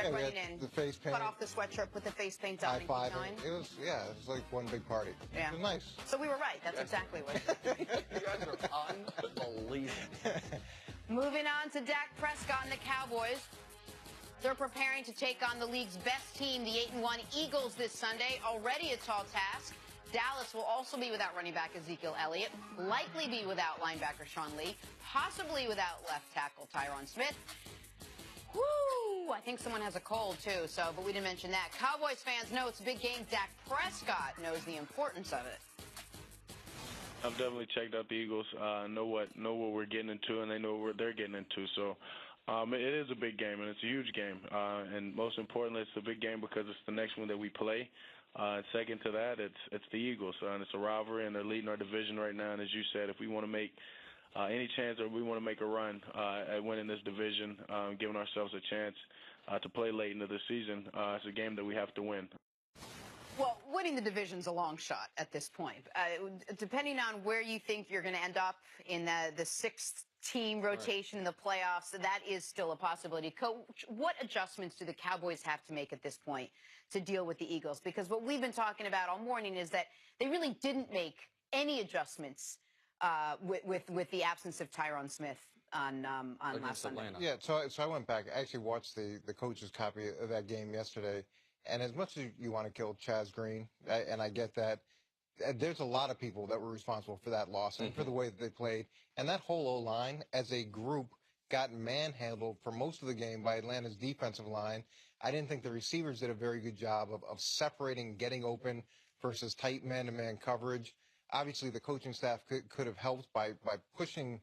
that running in. The face paint. Cut off the sweatshirt, put the face paint on. High-fiving. It was like one big party. Yeah. It was nice. So we were right. That's exactly what it is. You guys are unbelievable. Moving on to Dak Prescott and the Cowboys. They're preparing to take on the league's best team, the 8-1 Eagles, this Sunday. Already a tall task. Dallas will also be without running back Ezekiel Elliott, likely be without linebacker Sean Lee, possibly without left tackle Tyron Smith. Woo! I think someone has a cold, too, but we didn't mention that. Cowboys fans know it's a big game. Dak Prescott knows the importance of it. I've definitely checked out the Eagles, know what we're getting into, and they know what they're getting into. So it is a big game, and it's a huge game. And most importantly, it's a big game because it's the next one that we play. Second to that, it's the Eagles, and it's a rivalry, and they're leading our division right now. And as you said, if we want to make any chance or we want to make a run at winning this division, giving ourselves a chance to play late into the season, it's a game that we have to win. Well, winning the division's a long shot at this point. Depending on where you think you're going to end up in the sixth-team rotation in the playoffs, that is still a possibility. Coach, what adjustments do the Cowboys have to make at this point to deal with the Eagles? Because what we've been talking about all morning is that they really didn't make any adjustments with the absence of Tyron Smith on last Sunday. Yeah, so I went back. I actually watched the coach's copy of that game yesterday. And as much as you want to kill Chaz Green, and I get that, there's a lot of people that were responsible for that loss and for the way that they played. And that whole O-line, as a group, got manhandled for most of the game by Atlanta's defensive line. I didn't think the receivers did a very good job of separating, getting open versus tight man-to-man coverage. Obviously, the coaching staff could have helped by pushing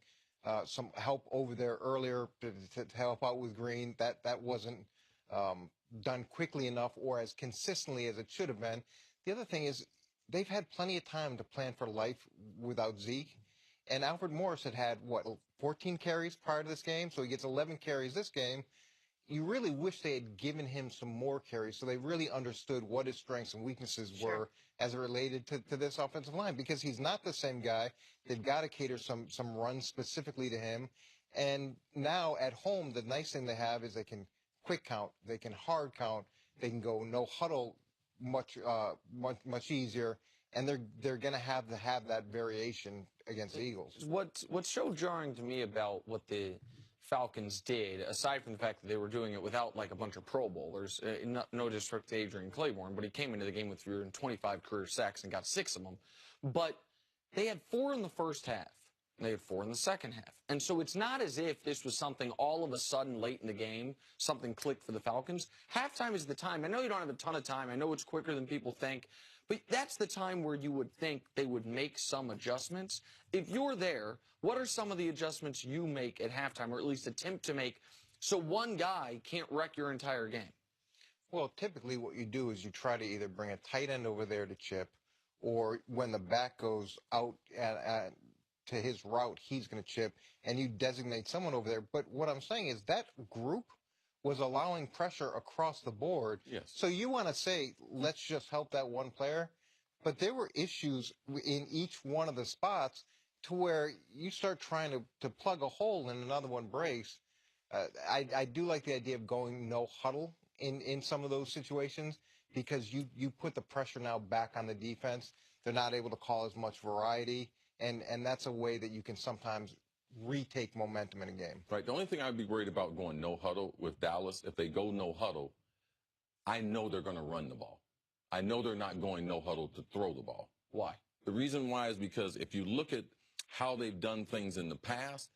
some help over there earlier to help out with Green. That wasn't done quickly enough or as consistently as it should have been. The other thing is they've had plenty of time to plan for life without Zeke. And Alfred Morris had 14 carries prior to this game, so he gets 11 carries this game. You really wish they had given him some more carries so they really understood what his strengths and weaknesses were as it related to this offensive line, because he's not the same guy. They've got to cater some runs specifically to him. And now at home, the nice thing they have is they can quick count, they can hard count, they can go no huddle much easier, and they're going to have that variation against the Eagles. What's so jarring to me about what the Falcons did, aside from the fact that they were doing it without like a bunch of Pro Bowlers, no disrespect to Adrian Claiborne, but he came into the game with 325 career sacks and got 6 of them, but they had 4 in the first half. They had 4 in the second half. And so it's not as if this was something all of a sudden late in the game, something clicked for the Falcons. Halftime is the time. I know you don't have a ton of time. I know it's quicker than people think. But that's the time where you would think they would make some adjustments. If you're there, what are some of the adjustments you make at halftime, or at least attempt to make, so one guy can't wreck your entire game? Well, typically what you do is you try to either bring a tight end over there to chip, or when the back goes out to his route, he's going to chip, and you designate someone over there. But what I'm saying is that group was allowing pressure across the board. Yes. So you want to say, let's just help that one player. But there were issues in each one of the spots to where you start trying to plug a hole and another one breaks. I do like the idea of going no huddle in some of those situations, because you put the pressure now back on the defense. They're not able to call as much variety. And that's a way that you can sometimes retake momentum in a game. Right. The only thing I'd be worried about going no huddle with Dallas, if they go no huddle, I know they're going to run the ball. I know they're not going no huddle to throw the ball. Why? The reason why is because if you look at how they've done things in the past,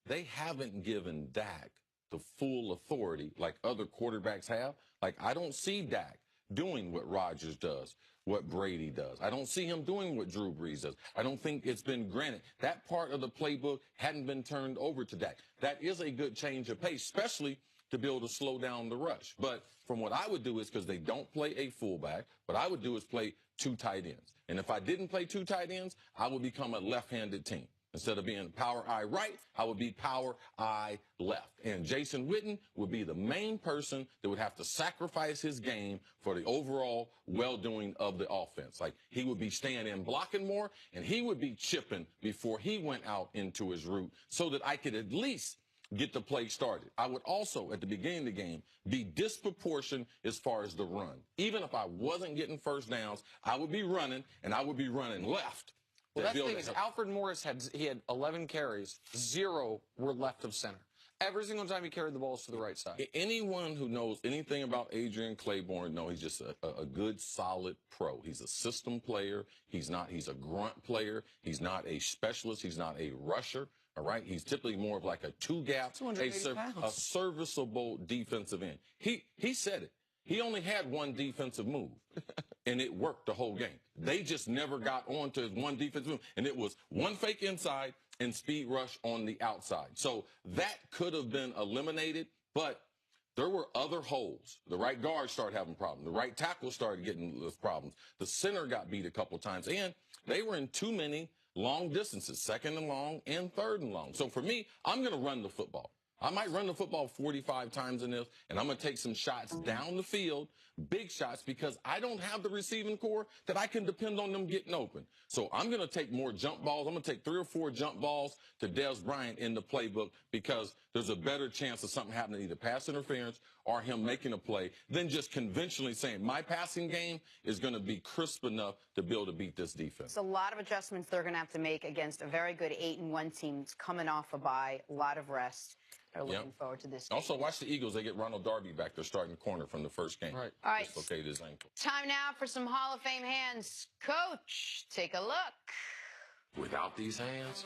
they haven't given Dak the full authority like other quarterbacks have. Like, I don't see Dak doing what Rodgers does, what Brady does. I don't see him doing what Drew Brees does. I don't think it's been granted. That part of the playbook hadn't been turned over to Dak. That is a good change of pace, especially to be able to slow down the rush. But from what I would do is, because they don't play a fullback, what I would do is play 2 tight ends. And if I didn't play 2 tight ends, I would become a left-handed team. Instead of being power I right, I would be power I left. And Jason Witten would be the main person that would have to sacrifice his game for the overall well-doing of the offense. Like, he would be staying in blocking more, and he would be chipping before he went out into his route, so that I could at least get the play started. I would also, at the beginning of the game, be disproportionate as far as the run. Even if I wasn't getting first downs, I would be running, and I would be running left. Well, that's the thing is Alfred Morris had 11 carries, 0 were left of center. Every single time he carried the balls to the right side. Anyone who knows anything about Adrian Claiborne knows he's just a good, solid pro. He's a system player. He's a grunt player. He's not a specialist. He's not a rusher. All right. He's typically more of like a two-gap, a serviceable defensive end. He said it. He only had one defensive move, and it worked the whole game. They just never got on to his one defensive move, and it was one fake inside and speed rush on the outside. So that could have been eliminated, but there were other holes. The right guard started having problems. The right tackle started getting those problems. The center got beat a couple of times, and they were in too many long distances, 2nd and long and 3rd and long. So for me, I'm going to run the football. I might run the football 45 times in this, and I'm going to take some shots down the field, big shots, because I don't have the receiving core that I can depend on them getting open. So I'm going to take more jump balls. I'm going to take 3 or 4 jump balls to Des Bryant in the playbook because there's a better chance of something happening, either pass interference or him making a play, than just conventionally saying my passing game is going to be crisp enough to be able to beat this defense. It's a lot of adjustments they're going to have to make against a very good 8-1 team that's coming off a bye, a lot of rest. They're looking forward to this game. Also, watch the Eagles. They get Ronald Darby back. They're starting corner from the first game. Right. All right. Dislocated his ankle. Time now for some Hall of Fame hands. Coach, take a look. Without these hands,